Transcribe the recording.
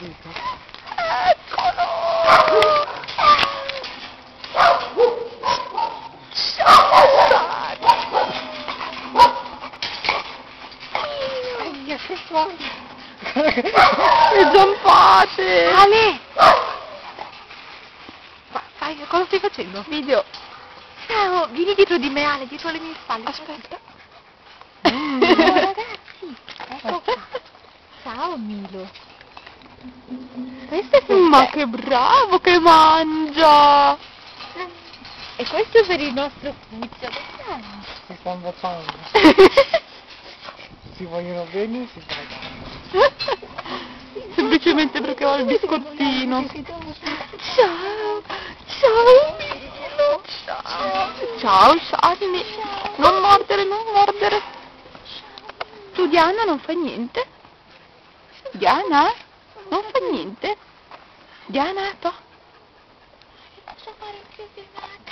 capito? Eccolo! Ciao, Sani! Che fa? Che zampate! Ale! Fai, cosa stai facendo? Video. Ciao, vieni dietro di me, Ale, dietro le mie spalle. Aspetta. Ciao ragazzi, ecco qua. Ciao Milo. Questo è per Ma te. che bravo che mangia! E questo è per il nostro cucciolo. Si stanno baciando. Si vogliono bene e si fregano. Semplicemente perché ho il biscottino. Ciao, ciao Milo, ciao. Ciao Shani. Non mordere, non mordere. Tu Diana non fa niente? Diana? Non fa niente? Diana, to. Posso fare più filmati?